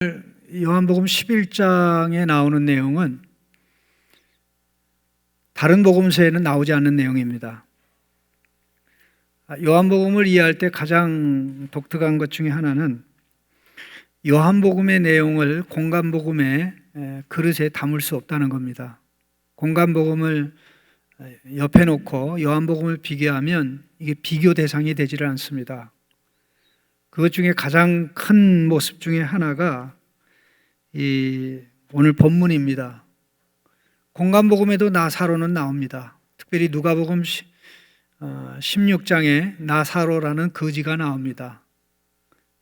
요한복음 11장에 나오는 내용은 다른 복음서에는 나오지 않는 내용입니다. 요한복음을 이해할 때 가장 독특한 것 중에 하나는 요한복음의 내용을 공간복음의 그릇에 담을 수 없다는 겁니다. 공간복음을 옆에 놓고 요한복음을 비교하면 이게 비교 대상이 되지를 않습니다. 그것 중에 가장 큰 모습 중에 하나가 이 오늘 본문입니다. 공간복음에도 나사로는 나옵니다. 특별히 누가복음 16장에 나사로라는 거지가 나옵니다.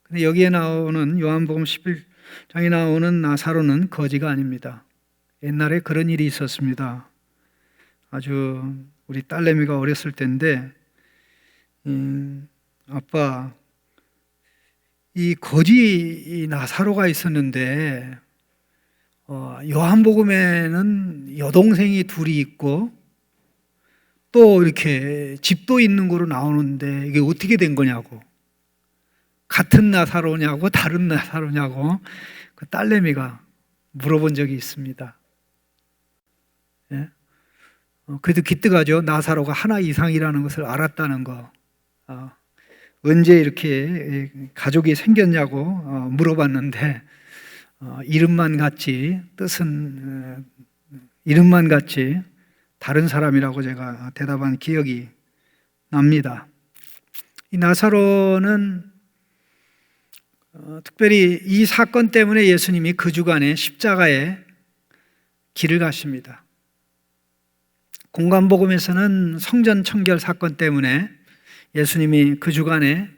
근데 여기에 나오는 요한복음 11장에 나오는 나사로는 거지가 아닙니다. 옛날에 그런 일이 있었습니다. 아주 우리 딸내미가 어렸을 때인데 아빠, 이 거지 나사로가 있었는데 요한복음에는 여동생이 둘이 있고 또 이렇게 집도 있는 거로 나오는데 이게 어떻게 된 거냐고, 같은 나사로냐고 다른 나사로냐고 그 딸내미가 물어본 적이 있습니다. 예? 그래도 기특하죠. 나사로가 하나 이상이라는 것을 알았다는 거. 언제 이렇게 가족이 생겼냐고 물어봤는데 이름만 같이, 뜻은 이름만 같이 다른 사람이라고 제가 대답한 기억이 납니다. 이 나사로는 특별히 이 사건 때문에 예수님이 그 주간에 십자가에 길을 가십니다. 공간복음에서는 성전 청결 사건 때문에 예수님이 그 주간에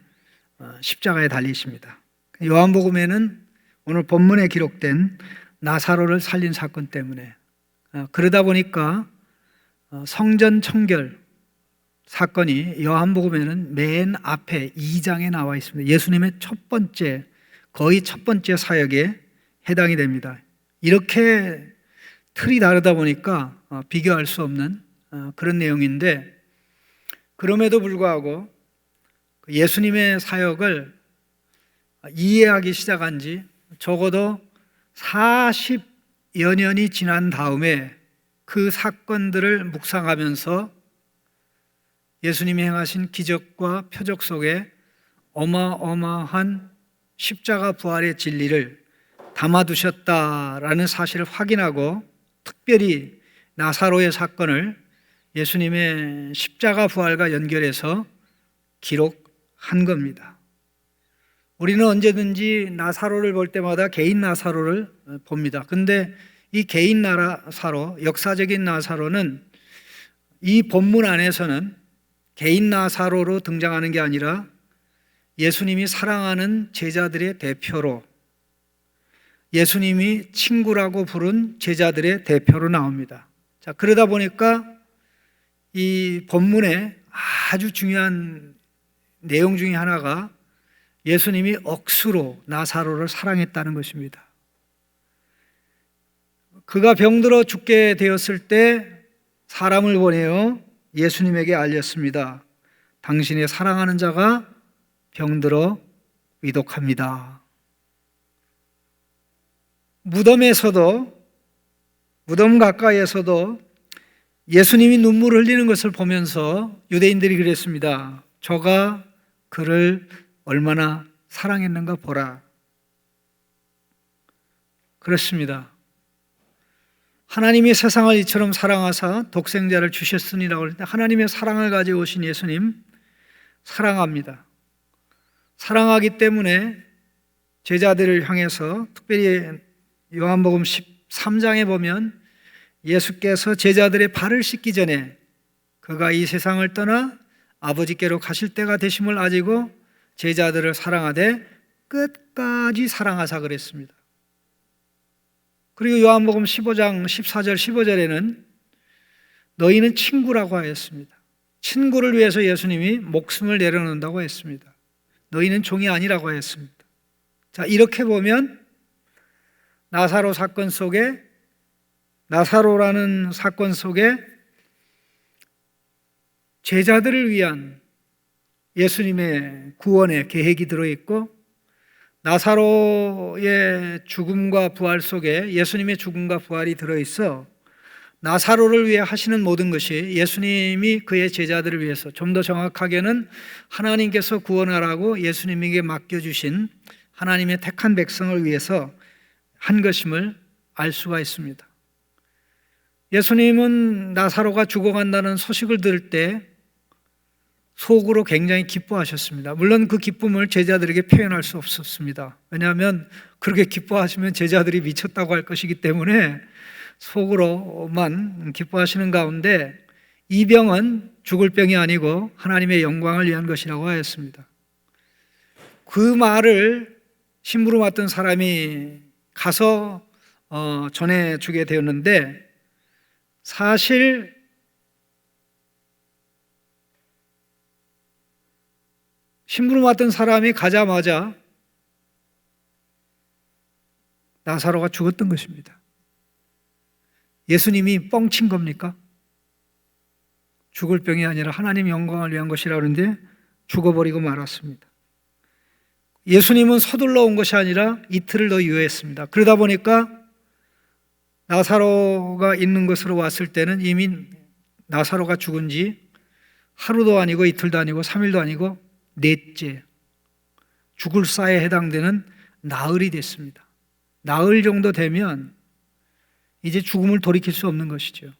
십자가에 달리십니다. 요한복음에는 오늘 본문에 기록된 나사로를 살린 사건 때문에, 그러다 보니까 성전 청결 사건이 요한복음에는 맨 앞에 2장에 나와 있습니다. 예수님의 거의 첫 번째 사역에 해당이 됩니다. 이렇게 틀이 다르다 보니까 비교할 수 없는 그런 내용인데, 그럼에도 불구하고 예수님의 사역을 이해하기 시작한 지 적어도 40여 년이 지난 다음에 그 사건들을 묵상하면서 예수님이 행하신 기적과 표적 속에 어마어마한 십자가 부활의 진리를 담아두셨다라는 사실을 확인하고, 특별히 나사로의 사건을 예수님의 십자가 부활과 연결해서 기록한 겁니다. 우리는 언제든지 나사로를 볼 때마다 개인 나사로를 봅니다. 근데 이 개인 나사로, 역사적인 나사로는 이 본문 안에서는 개인 나사로로 등장하는 게 아니라 예수님이 사랑하는 제자들의 대표로, 예수님이 친구라고 부른 제자들의 대표로 나옵니다. 자, 그러다 보니까 이 본문의 아주 중요한 내용 중에 하나가 예수님이 억수로 나사로를 사랑했다는 것입니다. 그가 병들어 죽게 되었을 때 사람을 보내어 예수님에게 알렸습니다. 당신의 사랑하는 자가 병들어 위독합니다. 무덤 가까이에서도 예수님이 눈물을 흘리는 것을 보면서 유대인들이 그랬습니다. 저가 그를 얼마나 사랑했는가 보라. 그렇습니다. 하나님이 세상을 이처럼 사랑하사 독생자를 주셨으니라고 할 때 하나님의 사랑을 가지고 오신 예수님 사랑합니다. 사랑하기 때문에 제자들을 향해서, 특별히 요한복음 13장에 보면 예수께서 제자들의 발을 씻기 전에 그가 이 세상을 떠나 아버지께로 가실 때가 되심을 아시고 제자들을 사랑하되 끝까지 사랑하사 그랬습니다. 그리고 요한복음 15장 14절 15절에는 너희는 친구라고 하였습니다. 친구를 위해서 예수님이 목숨을 내려놓는다고 했습니다. 너희는 종이 아니라고 하였습니다. 자, 이렇게 보면 나사로라는 사건 속에 제자들을 위한 예수님의 구원의 계획이 들어있고, 나사로의 죽음과 부활 속에 예수님의 죽음과 부활이 들어있어 나사로를 위해 하시는 모든 것이 예수님이 그의 제자들을 위해서, 좀 더 정확하게는 하나님께서 구원하라고 예수님에게 맡겨주신 하나님의 택한 백성을 위해서 한 것임을 알 수가 있습니다. 예수님은 나사로가 죽어간다는 소식을 들을 때 속으로 굉장히 기뻐하셨습니다. 물론 그 기쁨을 제자들에게 표현할 수 없었습니다. 왜냐하면 그렇게 기뻐하시면 제자들이 미쳤다고 할 것이기 때문에 속으로만 기뻐하시는 가운데, 이 병은 죽을 병이 아니고 하나님의 영광을 위한 것이라고 하였습니다. 그 말을 심부름 맡던 사람이 가서 전해주게 되었는데, 사실 심부름 맡던 사람이 가자마자 나사로가 죽었던 것입니다. 예수님이 뻥친 겁니까? 죽을 병이 아니라 하나님 영광을 위한 것이라고 하는데 죽어버리고 말았습니다. 예수님은 서둘러 온 것이 아니라 이틀을 더 유예했습니다. 그러다 보니까 나사로가 있는 곳으로 왔을 때는 이미 나사로가 죽은 지 하루도 아니고 이틀도 아니고 3일도 아니고 넷째, 죽을 사에 해당되는 나흘이 됐습니다. 나흘 정도 되면 이제 죽음을 돌이킬 수 없는 것이죠.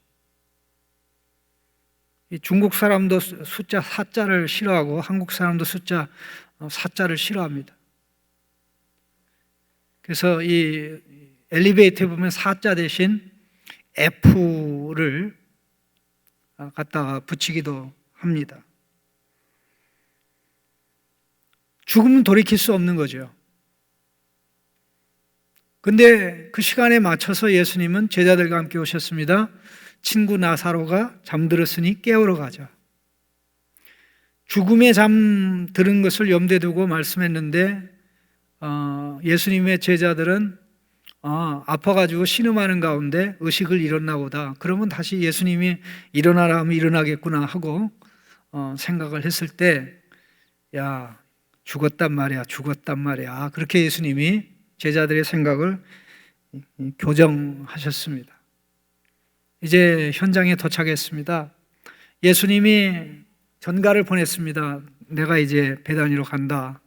중국 사람도 숫자 4자를 싫어하고 한국 사람도 숫자 4자를 싫어합니다. 그래서 이 엘리베이터에 보면 4자 대신 F를 갖다가 붙이기도 합니다. 죽음은 돌이킬 수 없는 거죠. 근데 그 시간에 맞춰서 예수님은 제자들과 함께 오셨습니다. 친구 나사로가 잠들었으니 깨우러 가자. 죽음에 잠드는 것을 염두에 두고 말씀했는데 예수님의 제자들은 아파가지고 신음하는 가운데 의식을 잃었나 보다. 그러면 다시 예수님이 일어나라 하면 일어나겠구나 하고 생각을 했을 때, 야, 죽었단 말이야, 죽었단 말이야. 그렇게 예수님이 제자들의 생각을 교정하셨습니다. 이제 현장에 도착했습니다. 예수님이 전가를 보냈습니다. 내가 이제 베다니로 간다.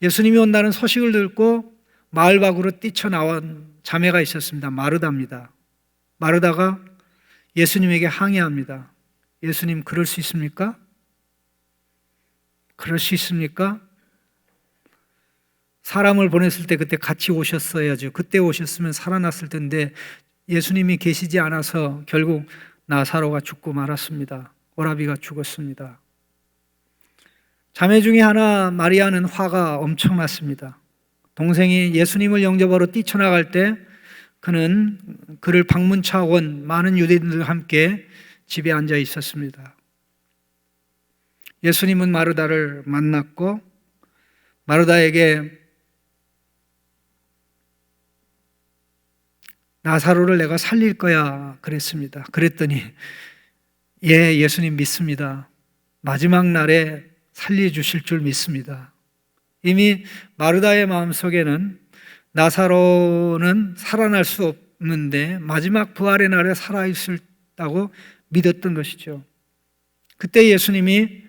예수님이 온다는 소식을 듣고 마을 밖으로 뛰쳐나온 자매가 있었습니다. 마르다입니다. 마르다가 예수님에게 항의합니다. 예수님, 그럴 수 있습니까? 그럴 수 있습니까? 사람을 보냈을 때 그때 같이 오셨어야죠. 그때 오셨으면 살아났을 텐데 예수님이 계시지 않아서 결국 나사로가 죽고 말았습니다. 오라비가 죽었습니다. 자매 중에 하나 마리아는 화가 엄청났습니다. 동생이 예수님을 영접하러 뛰쳐나갈 때 그는 그를 방문차 온 많은 유대인들과 함께 집에 앉아 있었습니다. 예수님은 마르다를 만났고 마르다에게 나사로를 내가 살릴 거야 그랬습니다. 그랬더니 예, 예수님 믿습니다. 마지막 날에 살려주실 줄 믿습니다. 이미 마르다의 마음속에는 나사로는 살아날 수 없는데 마지막 부활의 날에 살아있다고 믿었던 것이죠. 그때 예수님이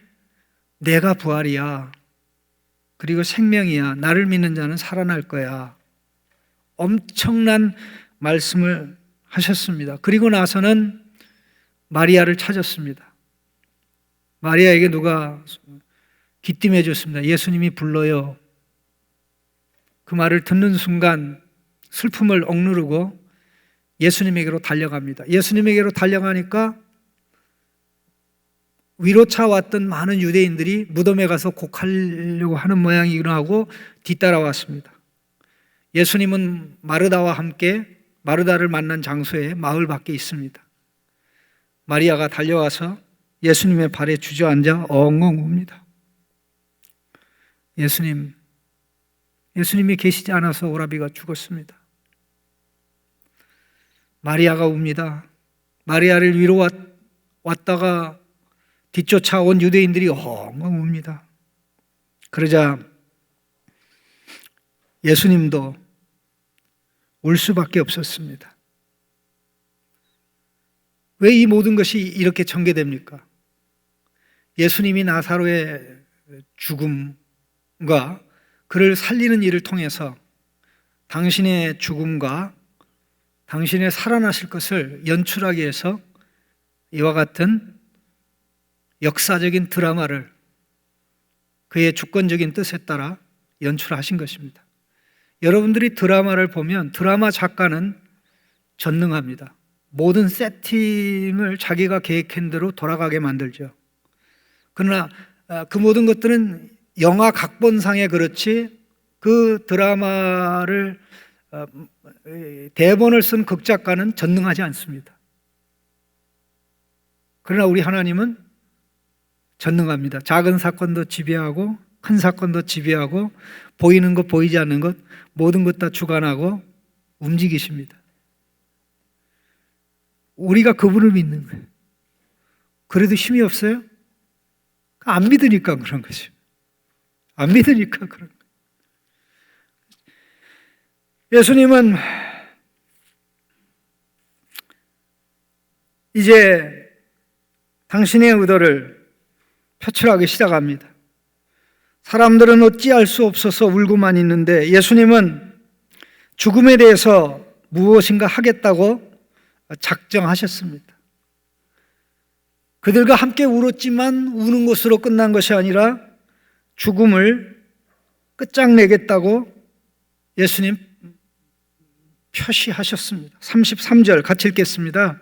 내가 부활이야, 그리고 생명이야, 나를 믿는 자는 살아날 거야, 엄청난 말씀을 하셨습니다. 그리고 나서는 마리아를 찾았습니다. 마리아에게 누가 귀띔해 줬습니다. 예수님이 불러요. 그 말을 듣는 순간 슬픔을 억누르고 예수님에게로 달려갑니다. 예수님에게로 달려가니까 위로차 왔던 많은 유대인들이 무덤에 가서 곡하려고 하는 모양이구나 하고 뒤따라왔습니다. 예수님은 마르다와 함께 마르다를 만난 장소에 마을 밖에 있습니다. 마리아가 달려와서 예수님의 발에 주저앉아 엉엉 웁니다. 예수님이 계시지 않아서 오라비가 죽었습니다. 마리아가 웁니다. 마리아를 위로 왔다가 뒤쫓아온 유대인들이 엉엉 웁니다. 그러자 예수님도 울 수밖에 없었습니다. 왜 이 모든 것이 이렇게 전개됩니까? 예수님이 나사로의 죽음과 그를 살리는 일을 통해서 당신의 죽음과 당신의 살아나실 것을 연출하기 위해서 이와 같은 역사적인 드라마를 그의 주권적인 뜻에 따라 연출하신 것입니다. 여러분들이 드라마를 보면 드라마 작가는 전능합니다. 모든 세팅을 자기가 계획한 대로 돌아가게 만들죠. 그러나 그 모든 것들은 영화 각본상에 그렇지 그 드라마를 대본을 쓴 극작가는 전능하지 않습니다. 그러나 우리 하나님은 전능합니다. 작은 사건도 지배하고 큰 사건도 지배하고 보이는 것 보이지 않는 것 모든 것 다 주관하고 움직이십니다. 우리가 그분을 믿는 거예요. 그래도 힘이 없어요? 안 믿으니까 그런 거죠. 안 믿으니까 그런 거예요. 예수님은 이제 당신의 의도를 표출하기 시작합니다. 사람들은 어찌할 수 없어서 울고만 있는데 예수님은 죽음에 대해서 무엇인가 하겠다고 작정하셨습니다. 그들과 함께 울었지만 우는 것으로 끝난 것이 아니라 죽음을 끝장내겠다고 예수님 표시하셨습니다. 33절 같이 읽겠습니다.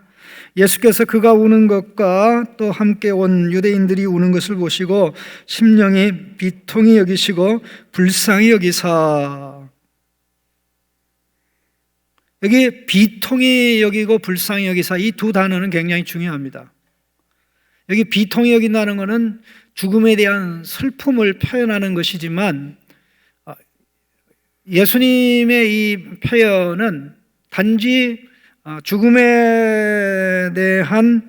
예수께서 그가 우는 것과 또 함께 온 유대인들이 우는 것을 보시고 심령이 비통히 여기시고 불쌍히 여기사. 여기 비통히 여기고 불쌍히 여기사 이 두 단어는 굉장히 중요합니다. 여기 비통히 여긴다는 것은 죽음에 대한 슬픔을 표현하는 것이지만 예수님의 이 표현은 단지 죽음에 대한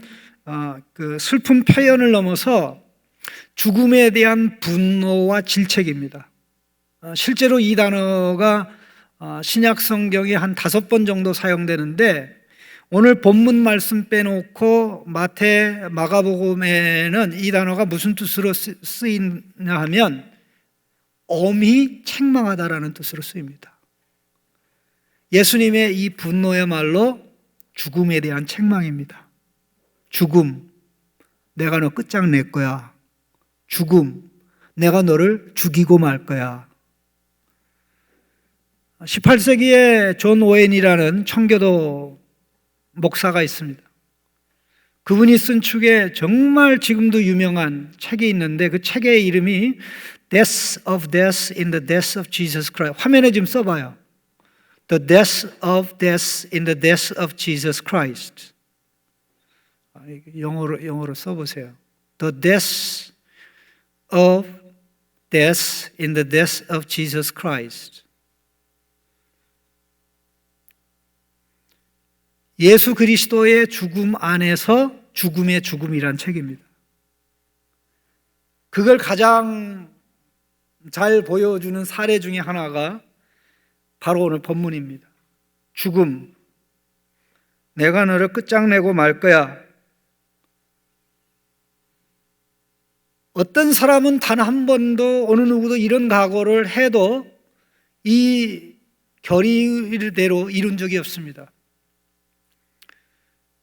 그 슬픈 표현을 넘어서 죽음에 대한 분노와 질책입니다. 실제로 이 단어가 신약 성경에 한 5번 정도 사용되는데 오늘 본문 말씀 빼놓고 마태, 마가복음에는 이 단어가 무슨 뜻으로 쓰이냐 하면 엄히 책망하다라는 뜻으로 쓰입니다. 예수님의 이 분노야말로 죽음에 대한 책망입니다. 죽음, 내가 너 끝장낼 거야. 죽음, 내가 너를 죽이고 말 거야. 18세기에 존 오웬이라는 청교도 목사가 있습니다. 그분이 쓴 책에 정말 지금도 유명한 책이 있는데 그 책의 이름이 Death of Death in the Death of Jesus Christ. 화면에 지금 써봐요. The Death of Death in the Death of Jesus Christ. 영어로 써보세요. The Death of Death in the Death of Jesus Christ. 예수 그리스도의 죽음 안에서 죽음의 죽음이란 책입니다. 그걸 가장 잘 보여주는 사례 중에 하나가 바로 오늘 본문입니다. 죽음, 내가 너를 끝장내고 말 거야. 어떤 사람은 단 한 번도 어느 누구도 이런 각오를 해도 이 결의대로 이룬 적이 없습니다.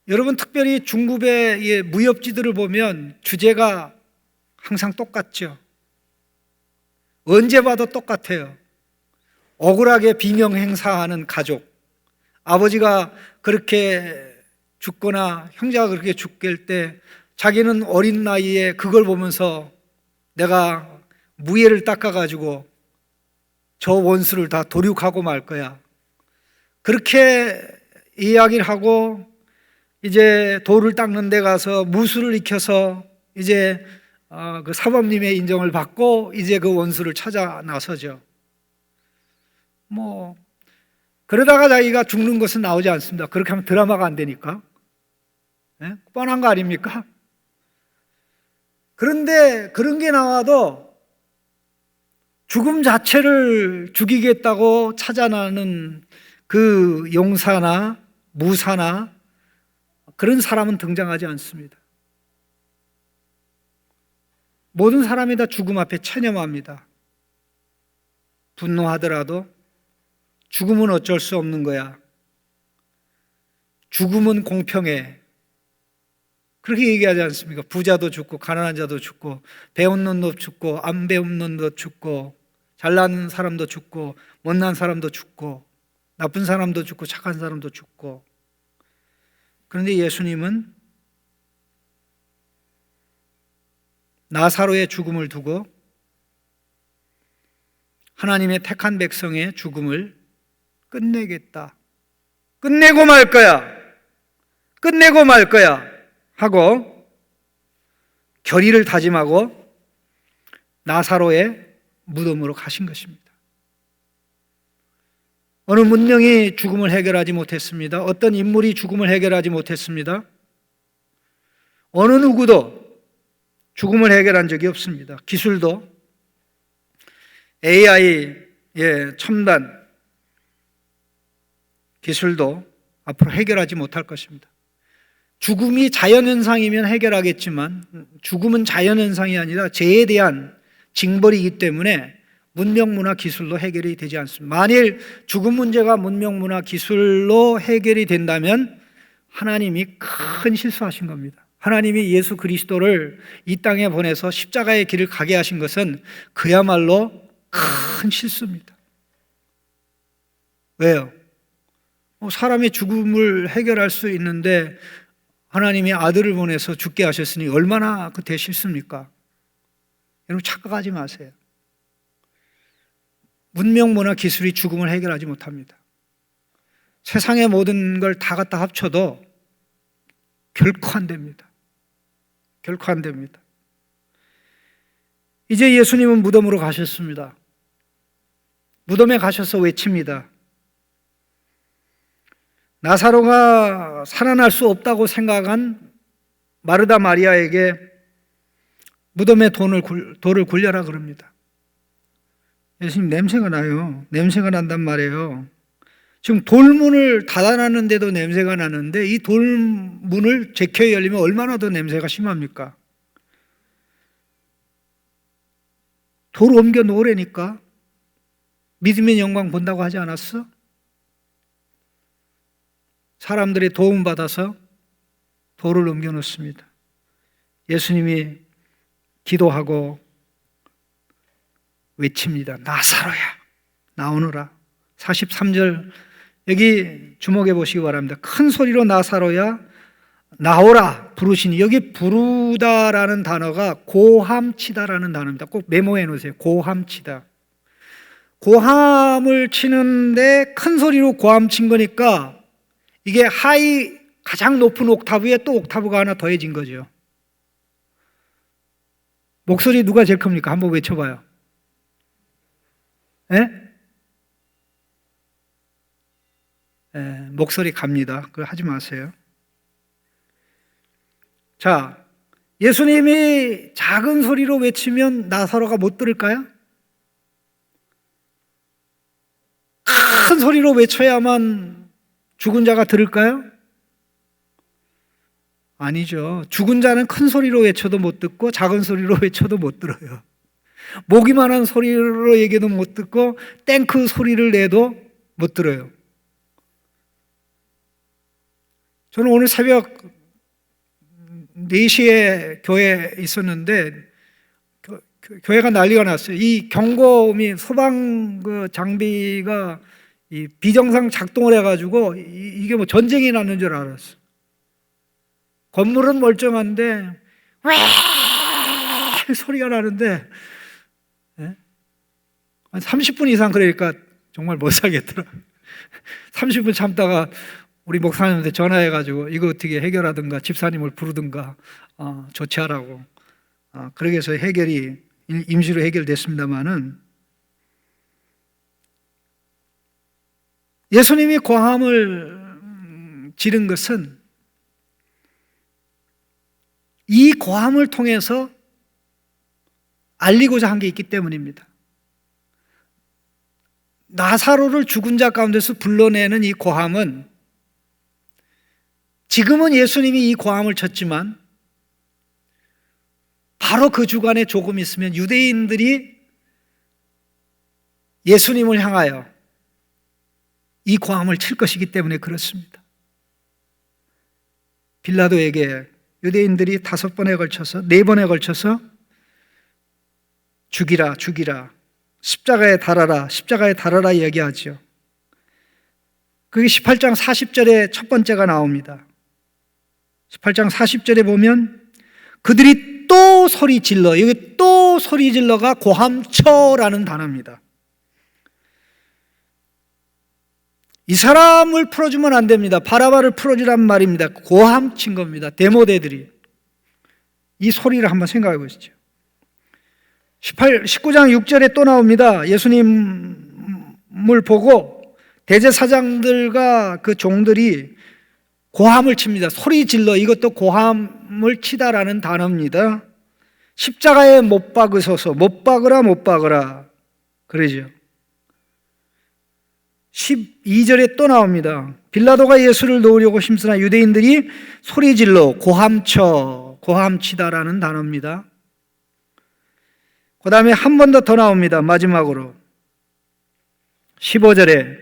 여러분 특별히 중국의 무협지들을 보면 주제가 항상 똑같죠. 언제 봐도 똑같아요. 억울하게 비명 행사하는 가족, 아버지가 그렇게 죽거나 형제가 그렇게 죽을 때 자기는 어린 나이에 그걸 보면서 내가 무예를 닦아가지고 저 원수를 다 도륙하고 말 거야. 그렇게 이야기를 하고 이제 돌을 닦는 데 가서 무술을 익혀서 이제 그 사범님의 인정을 받고 이제 그 원수를 찾아 나서죠. 그러다가 자기가 죽는 것은 나오지 않습니다. 그렇게 하면 드라마가 안 되니까. 네? 뻔한 거 아닙니까? 그런데 그런 게 나와도 죽음 자체를 죽이겠다고 찾아나는 그 용사나 무사나 그런 사람은 등장하지 않습니다. 모든 사람이 다 죽음 앞에 체념합니다. 분노하더라도 죽음은 어쩔 수 없는 거야. 죽음은 공평해. 그렇게 얘기하지 않습니까? 부자도 죽고 가난한 자도 죽고 배운 놈도 죽고 안 배운 놈도 죽고 잘난 사람도 죽고 못난 사람도 죽고 나쁜 사람도 죽고 착한 사람도 죽고. 그런데 예수님은 나사로의 죽음을 두고 하나님의 택한 백성의 죽음을 끝내겠다. 끝내고 말 거야. 끝내고 말 거야. 하고 결의를 다짐하고 나사로의 무덤으로 가신 것입니다. 어느 문명이 죽음을 해결하지 못했습니다. 어떤 인물이 죽음을 해결하지 못했습니다. 어느 누구도 죽음을 해결한 적이 없습니다. 기술도 AI의 첨단 기술도 앞으로 해결하지 못할 것입니다. 죽음이 자연현상이면 해결하겠지만 죽음은 자연현상이 아니라 죄에 대한 징벌이기 때문에 문명, 문화, 기술로 해결이 되지 않습니다. 만일 죽음 문제가 문명, 문화, 기술로 해결이 된다면 하나님이 큰 실수하신 겁니다. 하나님이 예수 그리스도를 이 땅에 보내서 십자가의 길을 가게 하신 것은 그야말로 큰 실수입니다. 왜요? 사람의 죽음을 해결할 수 있는데 하나님이 아들을 보내서 죽게 하셨으니 얼마나 그 대실수입니까? 여러분 착각하지 마세요. 문명, 문화, 기술이 죽음을 해결하지 못합니다. 세상의 모든 걸 다 갖다 합쳐도 결코 안 됩니다. 결코 안 됩니다. 이제 예수님은 무덤으로 가셨습니다. 무덤에 가셔서 외칩니다. 나사로가 살아날 수 없다고 생각한 마르다 마리아에게 무덤에 돌을 굴려라 그럽니다. 예수님 냄새가 나요. 냄새가 난단 말이에요. 지금 돌문을 닫아놨는데도 냄새가 나는데 이 돌문을 제껴 열리면 얼마나 더 냄새가 심합니까? 돌 옮겨 놓으라니까. 믿음의 영광 본다고 하지 않았어? 사람들의 도움 받아서 돌을 옮겨 놓습니다. 예수님이 기도하고 외칩니다. 나사로야 나오너라. 43절 여기 주목해 보시기 바랍니다. 큰 소리로 나사로야 나오라 부르시니, 여기 부르다라는 단어가 고함치다라는 단어입니다. 꼭 메모해 놓으세요. 고함치다. 고함을 치는데 큰 소리로 고함친 거니까 이게 하이 가장 높은 옥타브에 또 옥타브가 하나 더해진 거죠. 목소리 누가 제일 큽니까? 한번 외쳐봐요. 목소리 갑니다. 그거 하지 마세요. 자, 예수님이 작은 소리로 외치면 나사로가 못 들을까요? 큰 소리로 외쳐야만 죽은 자가 들을까요? 아니죠. 죽은 자는 큰 소리로 외쳐도 못 듣고 작은 소리로 외쳐도 못 들어요. 모기만한 소리로 얘기도 못 듣고 땡크 소리를 내도 못 들어요. 저는 오늘 새벽 4시에 교회에 있었는데 교회가 난리가 났어요. 이 경보음이 소방 장비가 이 비정상 작동을 해가지고 이게 뭐 전쟁이 났는 줄 알았어. 건물은 멀쩡한데 왜 소리가 나는데 30분 이상 그러니까 정말 못 살겠더라. 30분 참다가 우리 목사님한테 전화해가지고 이거 어떻게 해결하든가 집사님을 부르든가 조치하라고. 그러기 위해서 해결이 임시로 해결됐습니다마는 예수님이 고함을 지른 것은 이 고함을 통해서 알리고자 한 게 있기 때문입니다. 나사로를 죽은 자 가운데서 불러내는 이 고함은, 지금은 예수님이 이 고함을 쳤지만 바로 그 주간에 조금 있으면 유대인들이 예수님을 향하여 이 고함을 칠 것이기 때문에 그렇습니다. 빌라도에게 유대인들이 5번에 걸쳐서, 4번에 걸쳐서 죽이라, 죽이라, 십자가에 달아라, 십자가에 달아라 얘기하죠. 그게 18장 40절에 첫 번째가 나옵니다. 18장 40절에 보면 그들이 또 소리 질러, 여기 또 소리 질러가 고함쳐라는 단어입니다. 이 사람을 풀어주면 안 됩니다. 바라바를 풀어주란 말입니다. 고함친 겁니다. 데모데들이. 이 소리를 한번 생각해 보시죠. 19장 6절에 또 나옵니다. 예수님을 보고 대제사장들과 그 종들이 고함을 칩니다. 소리 질러, 이것도 고함을 치다라는 단어입니다. 십자가에 못 박으소서, 못 박으라, 못 박으라 그러죠. 12절에 또 나옵니다. 빌라도가 예수를 놓으려고 힘쓰나 유대인들이 소리 질러 고함쳐, 고함치다라는 단어입니다. 그 다음에 한 번 더 나옵니다. 마지막으로 15절에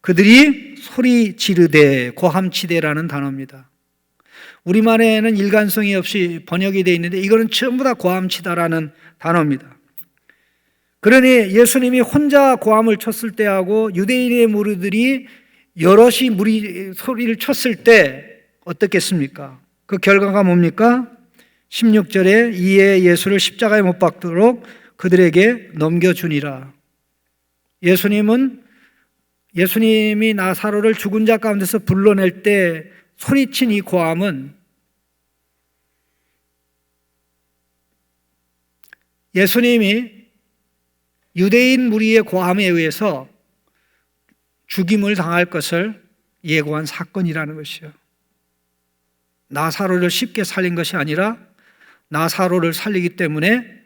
그들이 소리 지르되 고함치되라는 단어입니다. 우리말에는 일관성이 없이 번역이 되어 있는데 이거는 전부 다 고함치다라는 단어입니다. 그러니 예수님이 혼자 고함을 쳤을 때하고 유대인의 무리들이 여럿이 소리를 쳤을 때 어떻겠습니까? 그 결과가 뭡니까? 16절에 이에 예수를 십자가에 못 박도록 그들에게 넘겨주니라. 예수님이 나사로를 죽은 자 가운데서 불러낼 때 소리친 이 고함은 예수님이 유대인 무리의 고함에 의해서 죽임을 당할 것을 예고한 사건이라는 것이요. 나사로를 쉽게 살린 것이 아니라 나사로를 살리기 때문에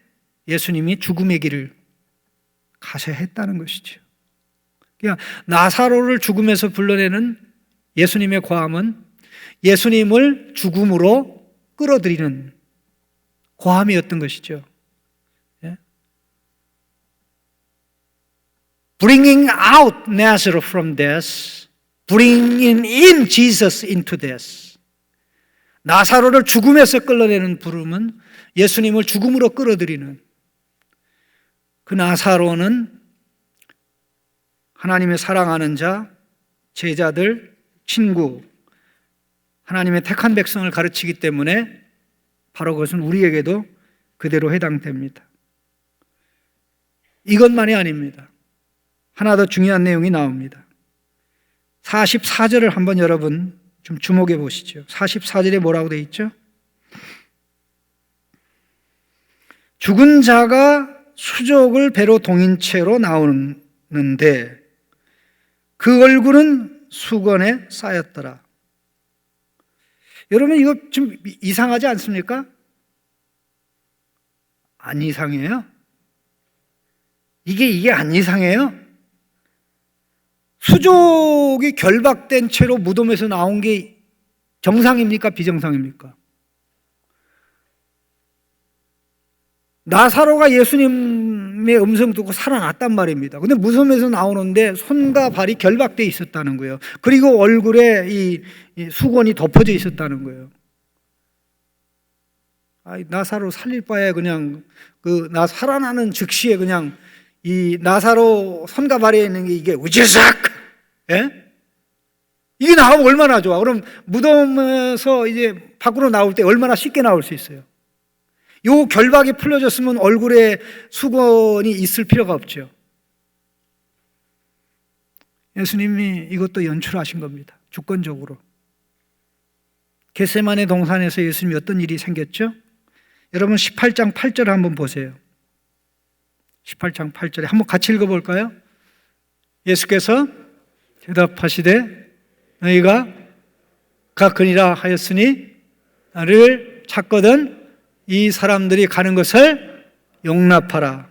예수님이 죽음의 길을 가셔야 했다는 것이죠. 그러니까 나사로를 죽음에서 불러내는 예수님의 고함은 예수님을 죽음으로 끌어들이는 고함이었던 것이죠. Bringing out Nazareth from death, bringing in Jesus into death. 나사로를 죽음에서 끌어내는 부름은 예수님을 죽음으로 끌어들이는, 그 나사로는 하나님의 사랑하는 자, 제자들, 친구, 하나님의 택한 백성을 가르치기 때문에 바로 그것은 우리에게도 그대로 해당됩니다. 이것만이 아닙니다. 하나 더 중요한 내용이 나옵니다. 44절을 한번 여러분 좀 주목해 보시죠. 44절에 뭐라고 되어 있죠? 죽은 자가 수족을 배로 동인 채로 나오는데 그 얼굴은 수건에 쌓였더라. 여러분 이거 좀 이상하지 않습니까? 안 이상해요? 이게 안 이상해요? 수족이 결박된 채로 무덤에서 나온 게 정상입니까? 비정상입니까? 나사로가 예수님의 음성 듣고 살아났단 말입니다. 근데 무덤에서 나오는데 손과 발이 결박되어 있었다는 거예요. 그리고 얼굴에 이 수건이 덮어져 있었다는 거예요. 나사로 살릴 바에 그냥 나 살아나는 즉시에 그냥 이 나사로 손과 발에 있는 게 이게 우지삭, 예? 이게 나오면 얼마나 좋아. 그럼 무덤에서 이제 밖으로 나올 때 얼마나 쉽게 나올 수 있어요. 요 결박이 풀려졌으면 얼굴에 수건이 있을 필요가 없죠. 예수님이 이것도 연출하신 겁니다. 주권적으로. 겟세마네 동산에서 예수님이 어떤 일이 생겼죠? 여러분 18장 8절을 한번 보세요. 18장 8절에 한번 같이 읽어볼까요? 예수께서 대답하시되 너희가 가거니라 하였으니 나를 찾거든 이 사람들이 가는 것을 용납하라.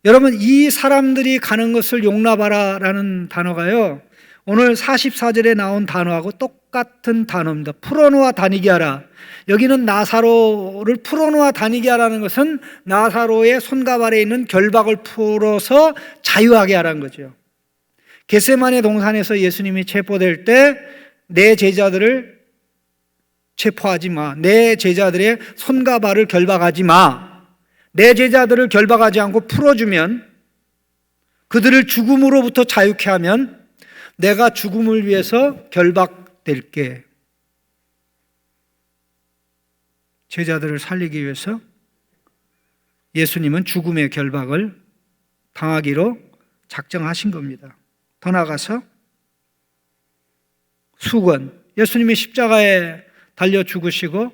여러분, 이 사람들이 가는 것을 용납하라 라는 단어가요, 오늘 44절에 나온 단어하고 똑같은 단어입니다. 풀어놓아 다니게 하라. 여기는 나사로를 풀어놓아 다니게 하라는 것은 나사로의 손과 발에 있는 결박을 풀어서 자유하게 하라는 거죠. 겟세마네 동산에서 예수님이 체포될 때 내 제자들을 체포하지 마, 내 제자들의 손과 발을 결박하지 마, 내 제자들을 결박하지 않고 풀어주면, 그들을 죽음으로부터 자유케 하면 내가 죽음을 위해서 결박될게. 제자들을 살리기 위해서 예수님은 죽음의 결박을 당하기로 작정하신 겁니다. 더 나아가서 수건, 예수님이 십자가에 달려 죽으시고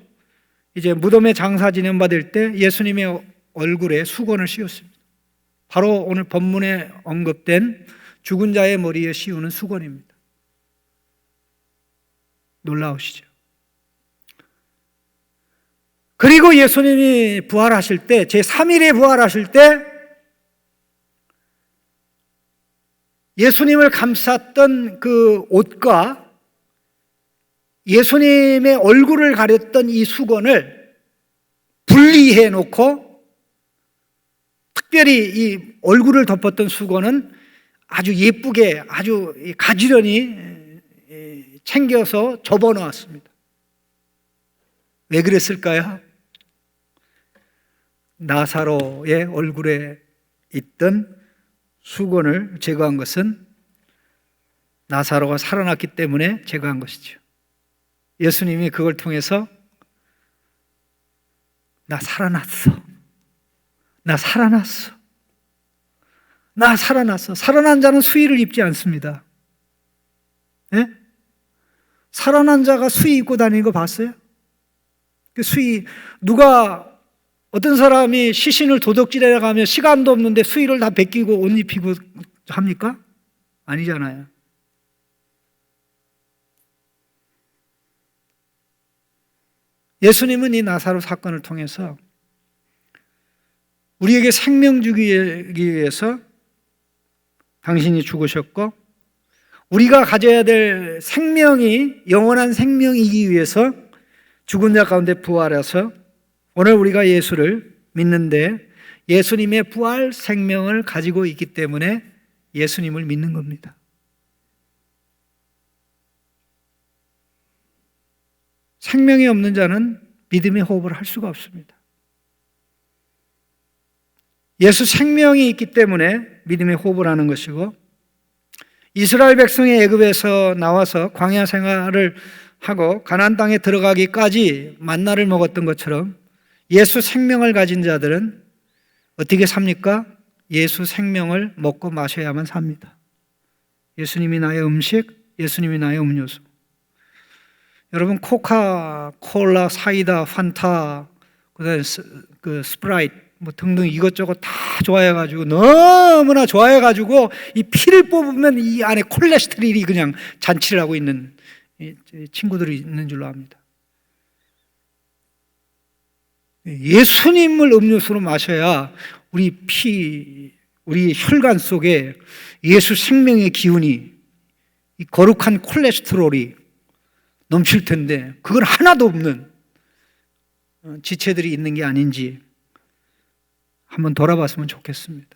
이제 무덤에 장사 지낸받을 때 예수님의 얼굴에 수건을 씌웠습니다. 바로 오늘 본문에 언급된 죽은 자의 머리에 씌우는 수건입니다. 놀라우시죠? 그리고 예수님이 부활하실 때, 제3일에 부활하실 때 예수님을 감쌌던 그 옷과 예수님의 얼굴을 가렸던 이 수건을 분리해 놓고, 특별히 이 얼굴을 덮었던 수건은 아주 예쁘게, 아주 가지런히 챙겨서 접어 놓았습니다. 왜 그랬을까요? 나사로의 얼굴에 있던 수건을 제거한 것은 나사로가 살아났기 때문에 제거한 것이죠. 예수님이 그걸 통해서 나 살아났어, 나 살아났어, 나 살아났어. 살아난 자는 수의를 입지 않습니다. 네? 살아난 자가 수의 입고 다니는 거 봤어요? 그 수의, 누가 어떤 사람이 시신을 도둑질해 가면 시간도 없는데 수의를 다 벗기고 옷 입히고 합니까? 아니잖아요. 예수님은 이 나사로 사건을 통해서 우리에게 생명 주기 위해서 당신이 죽으셨고, 우리가 가져야 될 생명이 영원한 생명이기 위해서 죽은 자 가운데 부활해서 오늘 우리가 예수를 믿는데 예수님의 부활 생명을 가지고 있기 때문에 예수님을 믿는 겁니다. 생명이 없는 자는 믿음의 호흡을 할 수가 없습니다. 예수 생명이 있기 때문에 믿음의 호흡을 하는 것이고, 이스라엘 백성이 애굽에서 나와서 광야 생활을 하고 가나안 땅에 들어가기까지 만나를 먹었던 것처럼 예수 생명을 가진 자들은 어떻게 삽니까? 예수 생명을 먹고 마셔야만 삽니다. 예수님이 나의 음식, 예수님이 나의 음료수. 여러분, 코카, 콜라, 사이다, 판타, 그다음에 그 스프라이트 뭐 등등 이것저것 다 좋아해가지고, 너무나 좋아해가지고 이 피를 뽑으면 이 안에 콜레스테롤이 그냥 잔치를 하고 있는 친구들이 있는 줄로 압니다. 예수님을 음료수로 마셔야 우리 우리 혈관 속에 예수 생명의 기운이, 이 거룩한 콜레스테롤이 넘칠 텐데 그건 하나도 없는 지체들이 있는 게 아닌지 한번 돌아봤으면 좋겠습니다.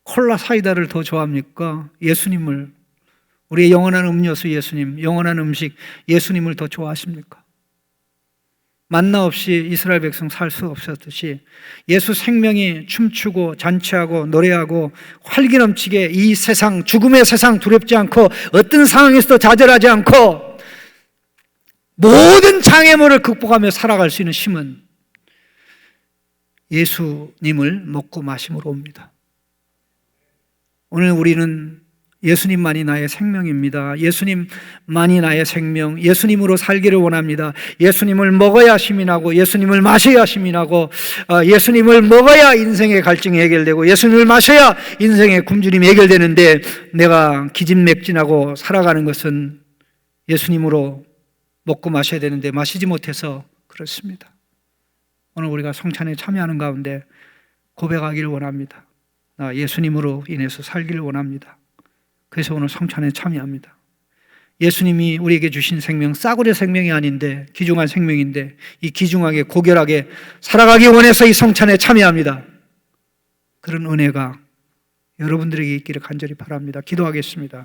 콜라 사이다를 더 좋아합니까? 예수님을, 우리의 영원한 음료수 예수님, 영원한 음식 예수님을 더 좋아하십니까? 만나 없이 이스라엘 백성 살 수 없었듯이 예수 생명이 춤추고 잔치하고 노래하고 활기 넘치게 이 세상, 죽음의 세상 두렵지 않고 어떤 상황에서도 좌절하지 않고 모든 장애물을 극복하며 살아갈 수 있는 힘은 예수님을 먹고 마심으로 옵니다. 오늘 우리는 예수님만이 나의 생명입니다. 예수님만이 나의 생명, 예수님으로 살기를 원합니다. 예수님을 먹어야 힘이 나고, 예수님을 마셔야 힘이 나고, 예수님을 먹어야 인생의 갈증이 해결되고, 예수님을 마셔야 인생의 굶주림이 해결되는데, 내가 기진맥진하고 살아가는 것은 예수님으로 먹고 마셔야 되는데 마시지 못해서 그렇습니다. 오늘 우리가 성찬에 참여하는 가운데 고백하기를 원합니다. 예수님으로 인해서 살기를 원합니다. 그래서 오늘 성찬에 참여합니다. 예수님이 우리에게 주신 생명, 싸구려 생명이 아닌데 귀중한 생명인데 이 귀중하게 고결하게 살아가기 원해서 이 성찬에 참여합니다. 그런 은혜가 여러분들에게 있기를 간절히 바랍니다. 기도하겠습니다.